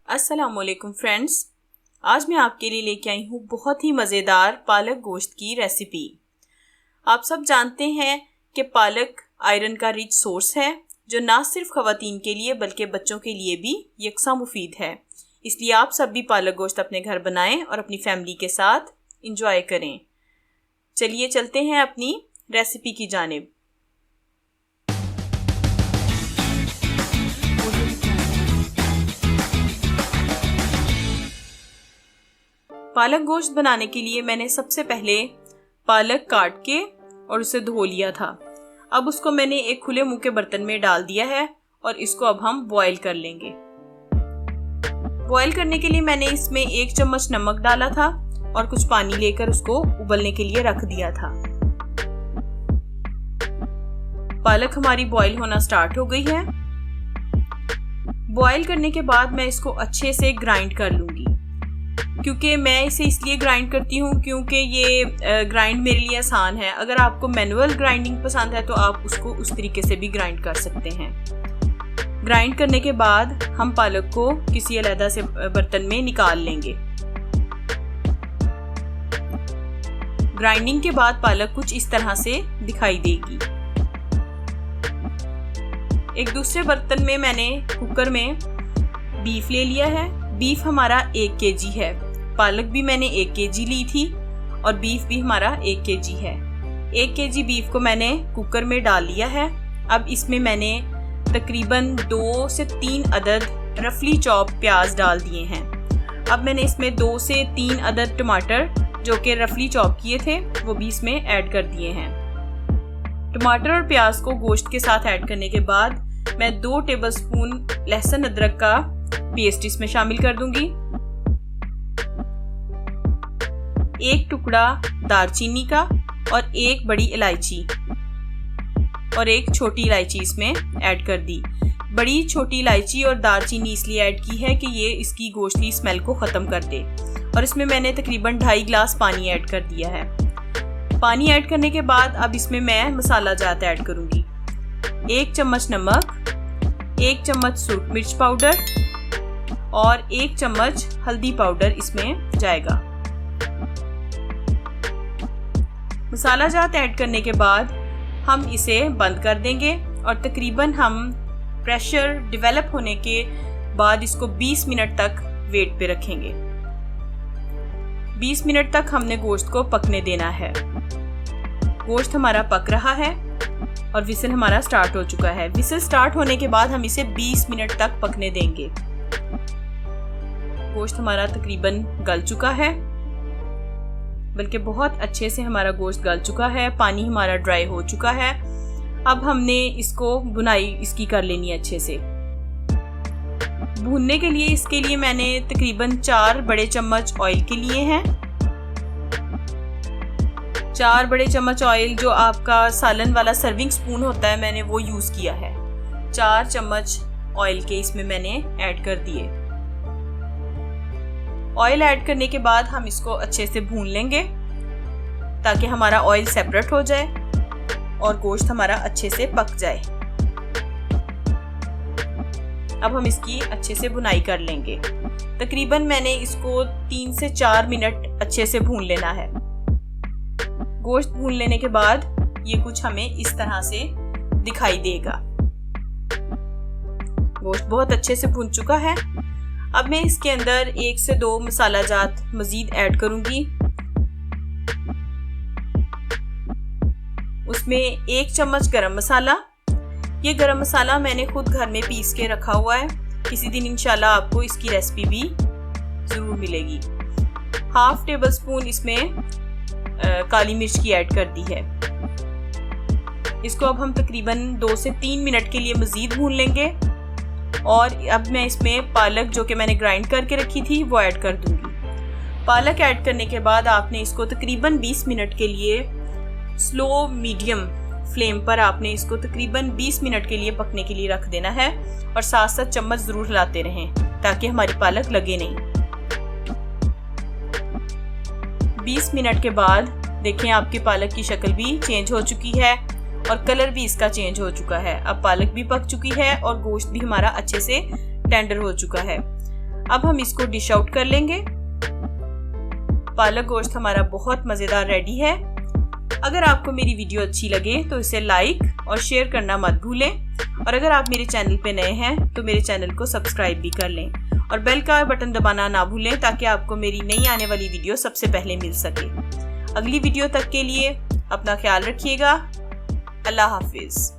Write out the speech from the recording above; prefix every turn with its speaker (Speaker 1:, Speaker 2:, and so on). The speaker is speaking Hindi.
Speaker 1: अस्सलामुअलैकुम फ्रेंड्स, आज मैं आपके लिए लेके आई हूँ बहुत ही मज़ेदार पालक गोश्त की रेसिपी। आप सब जानते हैं कि पालक आयरन का रिच सोर्स है जो ना सिर्फ ख़वातीन के लिए बल्कि बच्चों के लिए भी यकसा मुफीद है। इसलिए आप सब भी पालक गोश्त अपने घर बनाएं और अपनी फैमिली के साथ इंजॉय करें। चलिए चलते हैं अपनी रेसिपी की जानिब। पालक गोश्त बनाने के लिए मैंने सबसे पहले पालक काट के और उसे धो लिया था। अब उसको मैंने एक खुले मुंह के बर्तन में डाल दिया है और इसको अब हम बॉईल कर लेंगे। बॉईल करने के लिए मैंने इसमें 1 चम्मच नमक डाला था और कुछ पानी लेकर उसको उबलने के लिए रख दिया था। पालक हमारी बॉईल होना स्टार्ट हो गई है। बॉईल करने के बाद मैं इसको अच्छे से ग्राइंड कर लूँगी। क्योंकि मैं इसे इसलिए ग्राइंड करती हूँ क्योंकि ये ग्राइंड मेरे लिए आसान है। अगर आपको मैनुअल ग्राइंडिंग पसंद है तो आप उसको उस तरीके से भी ग्राइंड कर सकते हैं। ग्राइंड करने के बाद हम पालक को किसी अलग से बर्तन में निकाल लेंगे। ग्राइंडिंग के बाद पालक कुछ इस तरह से दिखाई देगी। एक दूसरे बर्तन में मैंने कुकर में बीफ ले लिया है। बीफ हमारा 1 केजी है। पालक भी मैंने 1 केजी ली थी और बीफ भी हमारा 1 केजी है। 1 केजी बीफ को मैंने कुकर में डाल लिया है। अब इसमें मैंने तकरीबन 2 से 3 अदद रफली चॉप प्याज डाल दिए हैं। अब मैंने इसमें 2 से 3 अदद टमाटर जो कि रफली चॉप किए थे वो भी इसमें ऐड कर दिए हैं। टमाटर और प्याज को गोश्त के साथ ऐड करने के बाद मैं 2 टेबलस्पून लहसुन अदरक का पेस्ट इसमें शामिल कर दूंगी। 1 टुकड़ा दालचीनी का और 1 बड़ी इलायची और 1 छोटी इलायची इसमें ऐड कर दी। बड़ी छोटी इलायची और दालचीनी इसलिए ऐड की है कि ये इसकी गोश्त की स्मेल को ख़त्म कर दे। और इसमें मैंने तकरीबन 2.5 गिलास पानी ऐड कर दिया है। पानी ऐड करने के बाद अब इसमें मैं मसाला जात ऐड करूंगी। 1 चम्मच नमक, 1 चम्मच सुर्ख मिर्च पाउडर और 1 चम्मच हल्दी पाउडर इसमें जाएगा। मसाला जात ऐड करने के बाद हम इसे बंद कर देंगे और तकरीबन हम प्रेशर डेवलप होने के बाद इसको 20 मिनट तक वेट पे रखेंगे। 20 मिनट तक हमने गोश्त को पकने देना है। गोश्त हमारा पक रहा है और विसल हमारा स्टार्ट हो चुका है। विसल स्टार्ट होने के बाद हम इसे 20 मिनट तक पकने देंगे। गोश्त हमारा तकरीबन गल चुका है, बल्कि बहुत अच्छे से हमारा गोश्त गल चुका है। पानी हमारा ड्राई हो चुका है। अब हमने इसको भुनाई इसकी कर लेनी है अच्छे से। भूनने के लिए इसके लिए मैंने तकरीबन 4 बड़े चम्मच ऑयल के लिए हैं। 4 बड़े चम्मच ऑयल जो आपका सालन वाला सर्विंग स्पून होता है मैंने वो यूज़ किया है। 4 चम्मच ऑयल के इसमें मैंने ऐड कर दिए। ऑयल ऐड करने के बाद हम इसको अच्छे से भून लेंगे ताकि हमारा ऑयल सेपरेट हो जाए और गोश्त हमारा अच्छे से पक जाए। अब हम इसकी अच्छे से भुनाई कर लेंगे। तकरीबन मैंने इसको 3 से 4 मिनट अच्छे से भून लेना है। गोश्त भून लेने के बाद ये कुछ हमें इस तरह से दिखाई देगा। गोश्त बहुत अच्छे से भून चुका है। अब मैं इसके अंदर 1 से 2 मसाला जात मजीद ऐड करूंगी। उसमें 1 चम्मच गरम मसाला। ये गरम मसाला मैंने खुद घर में पीस के रखा हुआ है। किसी दिन इंशाल्लाह आपको इसकी रेसिपी भी ज़रूर मिलेगी। 1/2 टेबलस्पून इसमें काली मिर्च की ऐड कर दी है। इसको अब हम तकरीबन 2 से 3 मिनट के लिए मजीद भून लेंगे। और अब मैं इसमें पालक जो कि मैंने ग्राइंड करके रखी थी वो ऐड कर दूंगी। पालक ऐड करने के बाद आपने इसको तकरीबन 20 मिनट के लिए स्लो मीडियम फ्लेम पर आपने इसको तकरीबन 20 मिनट के लिए पकने के लिए रख देना है और साथ साथ चम्मच ज़रूर हिलाते रहें ताकि हमारी पालक लगे नहीं। 20 मिनट के बाद देखें आपकी पालक की शक्ल भी चेंज हो चुकी है और कलर भी इसका चेंज हो चुका है। अब पालक भी पक चुकी है और गोश्त भी हमारा अच्छे से टेंडर हो चुका है। अब हम इसको डिश आउट कर लेंगे। पालक गोश्त हमारा बहुत मज़ेदार रेडी है। अगर आपको मेरी वीडियो अच्छी लगे तो इसे लाइक और शेयर करना मत भूलें, और अगर आप मेरे चैनल पे नए हैं तो मेरे चैनल को सब्सक्राइब भी कर लें और बेल का बटन दबाना ना भूलें ताकि आपको मेरी नई आने वाली वीडियो सबसे पहले मिल सके। अगली वीडियो तक के लिए अपना ख्याल रखिएगा। अल्लाह हाफिज़।